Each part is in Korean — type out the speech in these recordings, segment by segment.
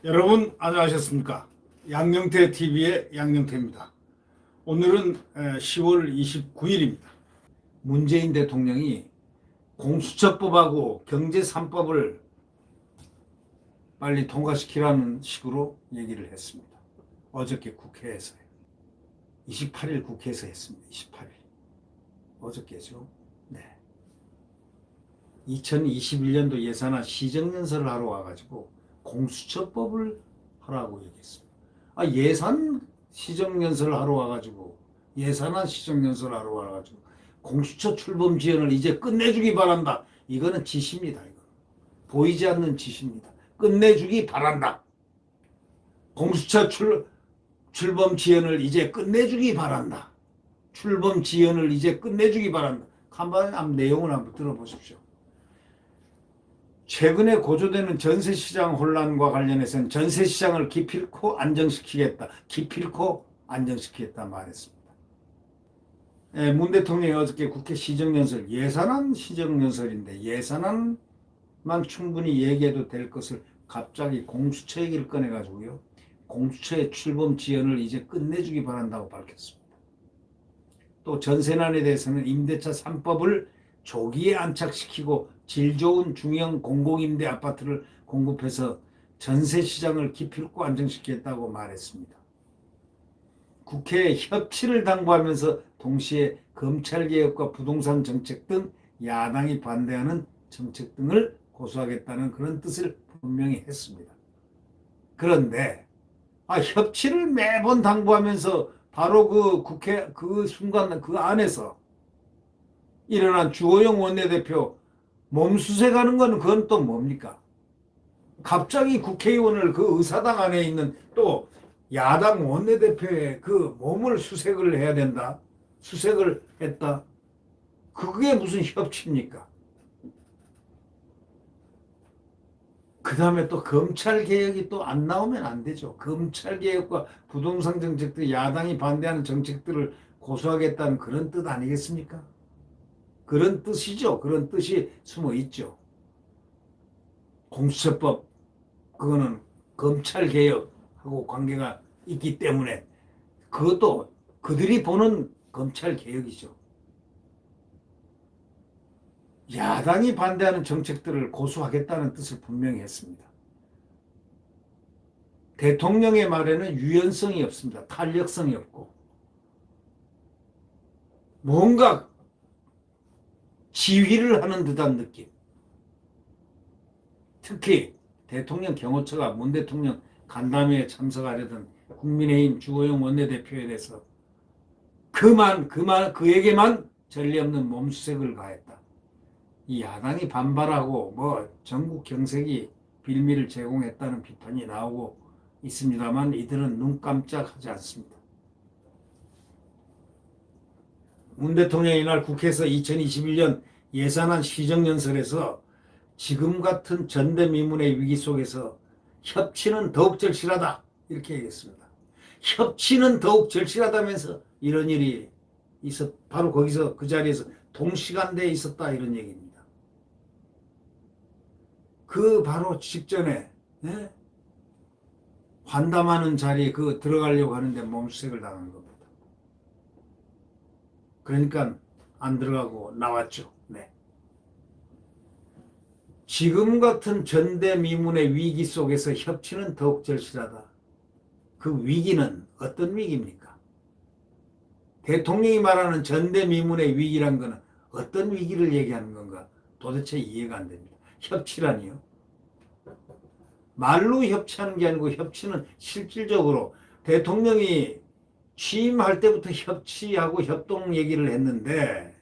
여러분 안녕하셨습니까? 양영태 TV의 양영태입니다. 오늘은 10월 29일입니다. 문재인 대통령이 공수처법하고 경제 3법을 빨리 통과시키라는 식으로 얘기를 했습니다. 어저께 국회에서요. 28일 국회에서 했습니다. 28일. 어저께죠. 네. 2021년도 예산안 시정연설을 하러 와가지고 공수처법을 하라고 얘기했습니다. 예산 시정연설을 하러 와가지고 예산안 시정연설을 하러 와가지고 공수처 출범 지연을 이제 끝내주기 바란다. 이거는 지시입니다. 이거 보이지 않는 지시입니다. 끝내주기 바란다. 공수처 출범 지연을 이제 끝내주기 바란다. 출범 지연을 이제 끝내주기 바란다. 한번 내용을 한번 들어보십시오. 최근에 고조되는 전세시장 혼란과 관련해서는 전세시장을 기필코 안정시키겠다. 기필코 안정시키겠다 말했습니다. 문 대통령이 어저께 국회 시정연설, 예산안 시정연설인데 예산안만 충분히 얘기해도 될 것을 갑자기 공수처 얘기를 꺼내가지고요. 공수처의 출범 지연을 이제 끝내주기 바란다고 밝혔습니다. 또 전세난에 대해서는 임대차 3법을 조기에 안착시키고 질 좋은 중형 공공임대 아파트를 공급해서 전세시장을 기필코 안정시키겠다고 말했습니다. 국회에 협치를 당부하면서 동시에 검찰개혁과 부동산 정책 등 야당이 반대하는 정책 등을 고수하겠다는 그런 뜻을 분명히 했습니다. 그런데 협치를 매번 당부하면서 바로 그 국회 그 순간 그 안에서 일어난 주호영 원내대표 몸수색하는 건 그건 또 뭡니까? 갑자기 국회의원을 그 의사당 안에 있는 또 야당 원내대표의 그 몸을 수색을 해야 된다. 수색을 했다. 그게 무슨 협치입니까? 그 다음에 또 검찰개혁이 또 안 나오면 안 되죠. 검찰개혁과 부동산 정책들, 야당이 반대하는 정책들을 고수하겠다는 그런 뜻 아니겠습니까? 그런 뜻이죠. 그런 뜻이 숨어 있죠. 공수처법, 그거는 검찰개혁하고 관계가 있기 때문에 그것도 그들이 보는 검찰개혁이죠. 야당이 반대하는 정책들을 고수하겠다는 뜻을 분명히 했습니다. 대통령의 말에는 유연성이 없습니다. 탄력성이 없고 뭔가 지휘를 하는 듯한 느낌. 특히 대통령 경호처가 문 대통령 간담회에 참석하려던 국민의힘 주호영 원내대표에 대해서 그에게만 전례 없는 몸수색을 가했다. 이 야당이 반발하고 전국 경색이 빌미를 제공했다는 비판이 나오고 있습니다만 이들은 눈 깜짝하지 않습니다. 문 대통령이 이날 국회에서 2021년 예산안 시정연설에서 지금 같은 전대미문의 위기 속에서 협치는 더욱 절실하다 이렇게 얘기했습니다. 협치는 더욱 절실하다면서 이런 일이 바로 거기서 그 자리에서 동시간대에 있었다 이런 얘기입니다. 그 바로 직전에 환담하는 자리에 들어가려고 하는데 몸수색을 당한 겁니다. 그러니까 안 들어가고 나왔죠. 네. 지금 같은 전대미문의 위기 속에서 협치는 더욱 절실하다. 그 위기는 어떤 위기입니까? 대통령이 말하는 전대미문의 위기란 것은 어떤 위기를 얘기하는 건가? 도대체 이해가 안 됩니다. 협치라니요? 말로 협치하는 게 아니고 협치는 실질적으로 대통령이 취임할 때부터 협치하고 협동 얘기를 했는데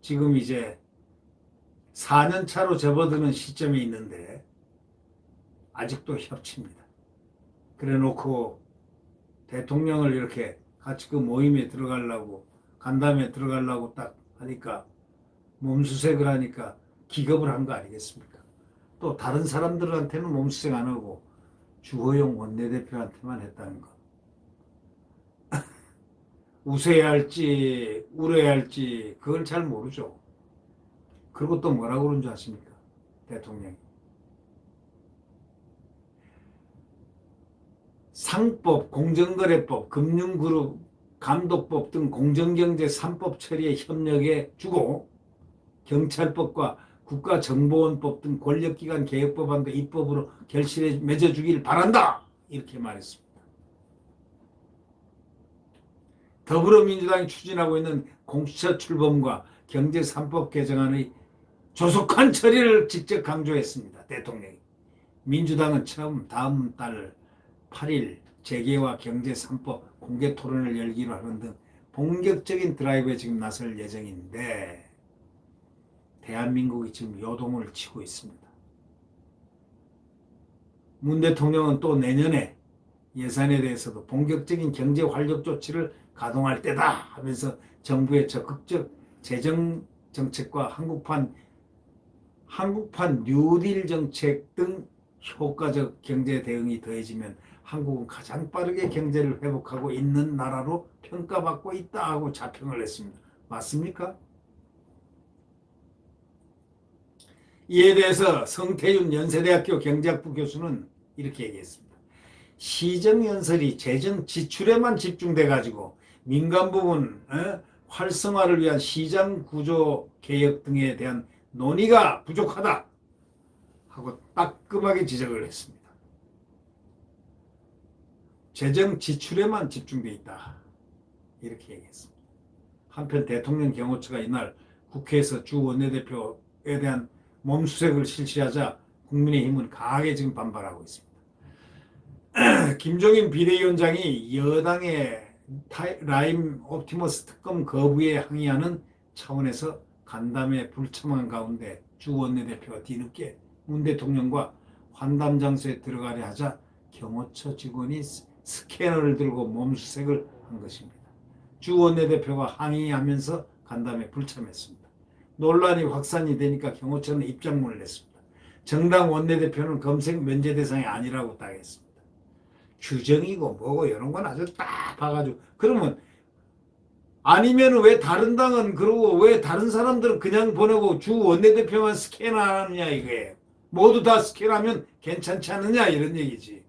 지금 이제 4년 차로 접어드는 시점이 있는데 아직도 협치입니다. 그래 놓고 대통령을 이렇게 같이 그 모임에 들어가려고 간담회에 들어가려고 딱 하니까 몸수색을 하니까 기겁을 한 거 아니겠습니까? 또 다른 사람들한테는 몸수색 안 하고 주호영 원내대표한테만 했다는 거. 웃어야 할지 울어야 할지 그걸 잘 모르죠. 그리고 또 뭐라고 그런 줄 아십니까? 대통령이. 상법, 공정거래법, 금융그룹 감독법 등 공정경제 3법 처리에 협력해 주고 경찰법과 국가정보원법 등 권력기관 개혁법안도 입법으로 결실에 맺어주길 바란다. 이렇게 말했습니다. 더불어민주당이 추진하고 있는 공수처 출범과 경제 3법 개정안의 조속한 처리를 직접 강조했습니다. 대통령이. 민주당은 처음 다음 달 8일 재계와 경제 3법 공개 토론을 열기로 하는 등 본격적인 드라이브에 지금 나설 예정인데 대한민국이 지금 요동을 치고 있습니다. 문 대통령은 또 내년에 예산에 대해서도 본격적인 경제 활력 조치를 가동할 때다 하면서 정부의 적극적 재정 정책과 한국판 뉴딜 정책 등 효과적 경제 대응이 더해지면 한국은 가장 빠르게 경제를 회복하고 있는 나라로 평가받고 있다 하고 자평을 했습니다. 맞습니까? 이에 대해서 성태윤 연세대학교 경제학부 교수는 이렇게 얘기했습니다. 시정연설이 재정 지출에만 집중돼 가지고 민간 부분 활성화를 위한 시장 구조 개혁 등에 대한 논의가 부족하다 하고 따끔하게 지적을 했습니다. 재정 지출에만 집중돼 있다 이렇게 얘기했습니다. 한편 대통령 경호처가 이날 국회에서 주 원내대표에 대한 몸수색을 실시하자 국민의힘은 강하게 지금 반발하고 있습니다. 김종인 비대위원장이 여당의 라임 옵티머스 특검 거부에 항의하는 차원에서 간담회 불참한 가운데 주 원내대표가 뒤늦게 문 대통령과 환담 장소에 들어가려 하자 경호처 직원이 스캐너를 들고 몸수색을 한 것입니다. 주 원내대표가 항의하면서 간담회 불참했습니다. 논란이 확산이 되니까 경호처는 입장문을 냈습니다. 정당 원내대표는 검색 면제 대상이 아니라고 딱 했습니다. 규정이고 뭐고 이런 건 아주 딱 봐가지고 그러면 아니면 왜 다른 당은 그러고 왜 다른 사람들은 그냥 보내고 주 원내대표만 스캔하느냐 이거예요. 모두 다 스캔하면 괜찮지 않느냐 이런 얘기지.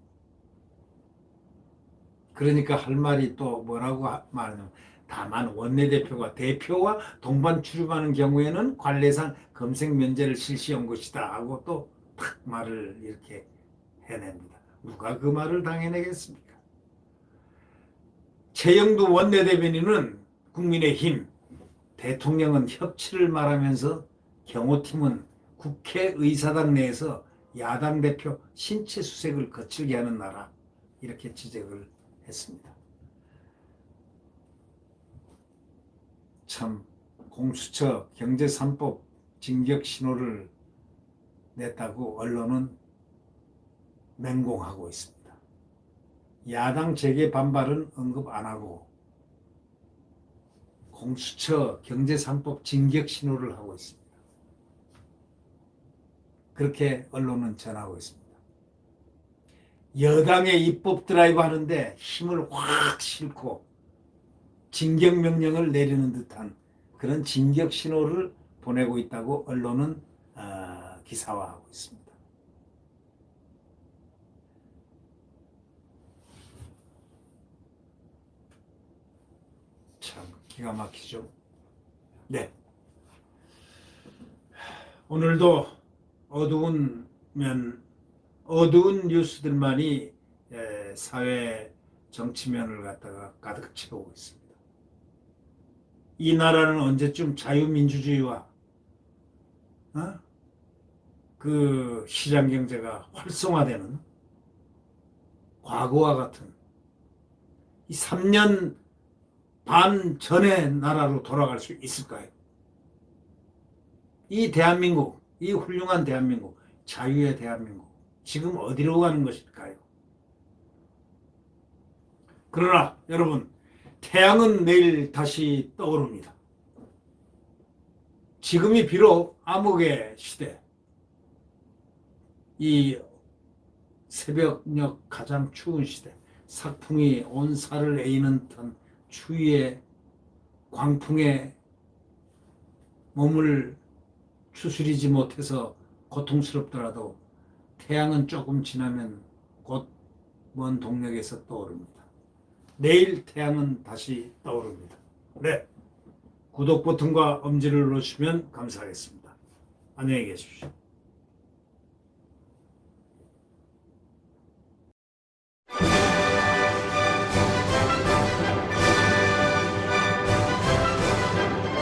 그러니까 할 말이 또 뭐라고 말하냐면 다만 원내대표가 대표와 동반 출입하는 경우에는 관례상 검색 면제를 실시한 것이다 하고 또 탁 말을 이렇게 해냅니다. 누가 그 말을 당해내겠습니까? 최영두 원내대변인은 국민의힘, 대통령은 협치를 말하면서 경호팀은 국회의사당 내에서 야당 대표 신체 수색을 거칠게 하는 나라 이렇게 지적을 했습니다. 참 공수처 경제 3법 징격 신호를 냈다고 언론은 맹공하고 있습니다. 야당 재계 반발은 언급 안 하고 공수처 경제 3법 징격 신호를 하고 있습니다. 그렇게 언론은 전하고 있습니다. 여당의 입법 드라이브 하는데 힘을 확 싣고 징격 명령을 내리는 듯한 그런 징격 신호를 보내고 있다고 언론은 기사화하고 있습니다. 참 기가 막히죠. 네. 오늘도 어두운 뉴스들만이 사회 정치면을 갖다가 가득 채우고 있습니다. 이 나라는 언제쯤 자유민주주의와 그 시장 경제가 활성화되는 과거와 같은 이 3년 반 전의 나라로 돌아갈 수 있을까요? 이 대한민국, 이 훌륭한 대한민국, 자유의 대한민국, 지금 어디로 가는 것일까요? 그러나 여러분, 태양은 내일 다시 떠오릅니다. 지금이 비록 암흑의 시대, 이 새벽녘 가장 추운 시대, 사풍이 온 살을 에이는 듯한 추위에 광풍에 몸을 추스리지 못해서 고통스럽더라도 태양은 조금 지나면 곧 먼 동력에서 떠오릅니다. 내일 태양은 다시 떠오릅니다. 네, 구독 버튼과 엄지를 눌러주시면 감사하겠습니다. 안녕히 계십시오.